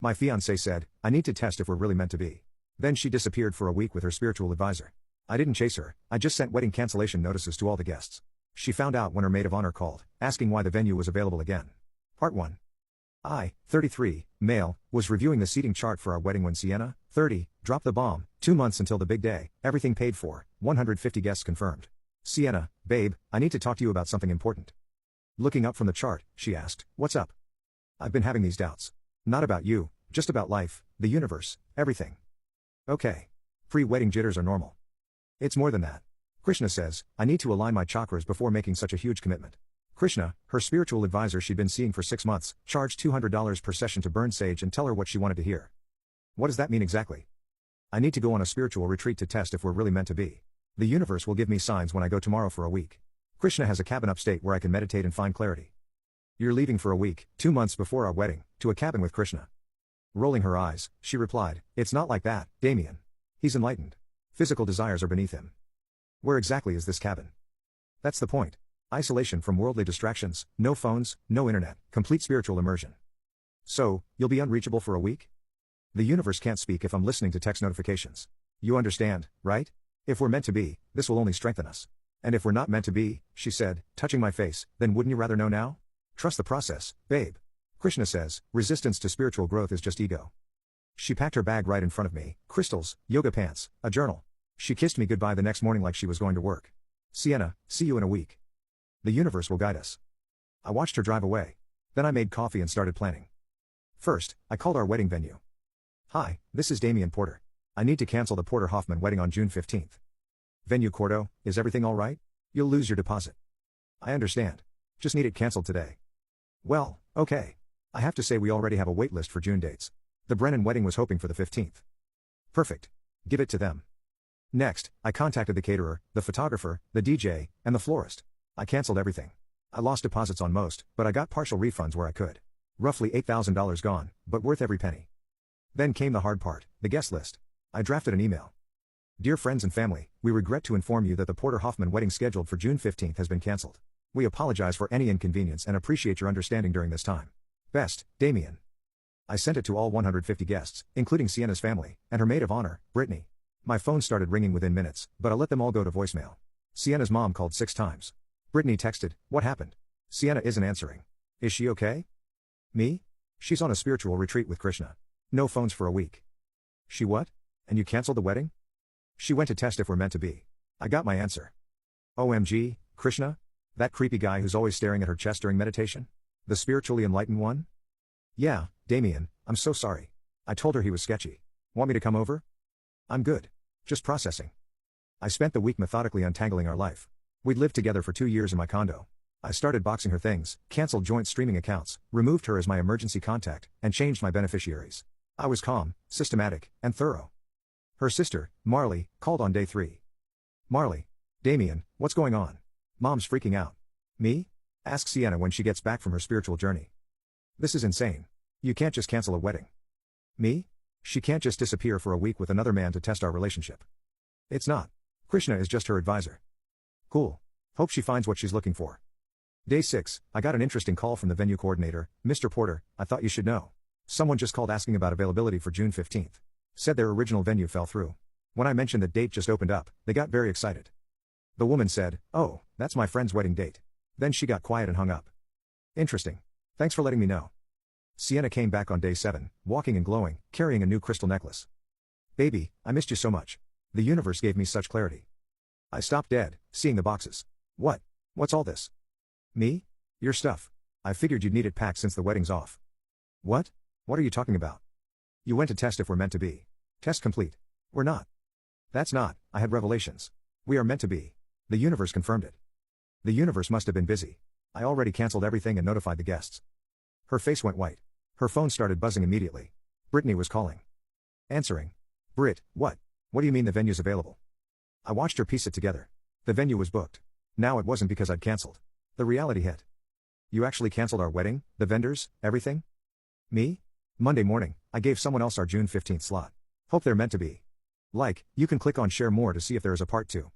My fiance said, I need to test if we're really meant to be. Then she disappeared for a week with her spiritual advisor. I didn't chase her, I just sent wedding cancellation notices to all the guests. She found out when her maid of honor called, asking why the venue was available again. Part 1. I, 33, male, was reviewing the seating chart for our wedding when Sienna, 30, dropped the bomb. 2 months until the big day, everything paid for, 150 guests confirmed. Sienna, babe, I need to talk to you about something important. Looking up from the chart, she asked, what's up? I've been having these doubts. Not about you, just about life, the universe, everything. Okay. Pre-wedding jitters are normal. It's more than that. Krishna says, I need to align my chakras before making such a huge commitment. Krishna, her spiritual advisor she'd been seeing for 6 months, charged $200 per session to burn sage and tell her what she wanted to hear. What does that mean exactly? I need to go on a spiritual retreat to test if we're really meant to be. The universe will give me signs when I go tomorrow for a week. Krishna has a cabin upstate where I can meditate and find clarity. You're leaving for a week, 2 months before our wedding, to a cabin with Krishna. Rolling her eyes, she replied, it's not like that, Damien. He's enlightened. Physical desires are beneath him. Where exactly is this cabin? That's the point. Isolation from worldly distractions, no phones, no internet, complete spiritual immersion. So, you'll be unreachable for a week? The universe can't speak if I'm listening to text notifications. You understand, right? If we're meant to be, this will only strengthen us. And if we're not meant to be, she said, touching my face, then wouldn't you rather know now? Trust the process, babe. Krishna says, resistance to spiritual growth is just ego. She packed her bag right in front of me, crystals, yoga pants, a journal. She kissed me goodbye the next morning like she was going to work. Sienna, see you in a week. The universe will guide us. I watched her drive away. Then I made coffee and started planning. First, I called our wedding venue. Hi, this is Damien Porter. I need to cancel the Porter Hoffman wedding on June 15th. Venue Cordo, is everything all right? You'll lose your deposit. I understand. Just need it canceled today. Well, okay. I have to say we already have a wait list for June dates. The Brennan wedding was hoping for the 15th. Perfect. Give it to them. Next, I contacted the caterer, the photographer, the DJ, and the florist. I canceled everything. I lost deposits on most, but I got partial refunds where I could. Roughly $8,000 gone, but worth every penny. Then came the hard part, the guest list. I drafted an email. Dear friends and family, we regret to inform you that the Porter Hoffman wedding scheduled for June 15th has been cancelled. We apologize for any inconvenience and appreciate your understanding during this time. Best, Damien. I sent it to all 150 guests, including Sienna's family, and her maid of honor, Brittany. My phone started ringing within minutes, but I let them all go to voicemail. Sienna's mom called 6 times. Brittany texted, what happened? Sienna isn't answering. Is she okay? Me? She's on a spiritual retreat with Krishna. No phones for a week. She what? And you canceled the wedding? She went to test if we're meant to be. I got my answer. OMG, Krishna? That creepy guy who's always staring at her chest during meditation? The spiritually enlightened one? Yeah, Damien, I'm so sorry. I told her he was sketchy. Want me to come over? I'm good. Just processing. I spent the week methodically untangling our life. We'd lived together for 2 years in my condo. I started boxing her things, canceled joint streaming accounts, removed her as my emergency contact, and changed my beneficiaries. I was calm, systematic, and thorough. Her sister, Marley, called on day 3. Marley. Damien, what's going on? Mom's freaking out. Me? Ask Sienna when she gets back from her spiritual journey. This is insane. You can't just cancel a wedding. Me? She can't just disappear for a week with another man to test our relationship. It's not. Krishna is just her advisor. Cool. Hope she finds what she's looking for. Day 6, I got an interesting call from the venue coordinator, Mr. Porter, I thought you should know. Someone just called asking about availability for June 15th. Said their original venue fell through. When I mentioned the date just opened up, they got very excited. The woman said, oh, that's my friend's wedding date. Then she got quiet and hung up. Interesting. Thanks for letting me know. Sienna came back on day 7, walking and glowing, carrying a new crystal necklace. Baby, I missed you so much. The universe gave me such clarity. I stopped dead, seeing the boxes. What? What's all this? Me? Your stuff. I figured you'd need it packed since the wedding's off. What? What are you talking about? You went to test if we're meant to be. Test complete. We're not. That's not, I had revelations. We are meant to be. The universe confirmed it. The universe must have been busy. I already canceled everything and notified the guests. Her face went white. Her phone started buzzing immediately. Brittany was calling. Answering. Britt, what? What do you mean the venue's available? I watched her piece it together. The venue was booked. Now it wasn't because I'd canceled. The reality hit. You actually canceled our wedding, the vendors, everything? Me? Monday morning, I gave someone else our June 15th slot. Hope they're meant to be. Like, you can click on share more to see if there is a part 2.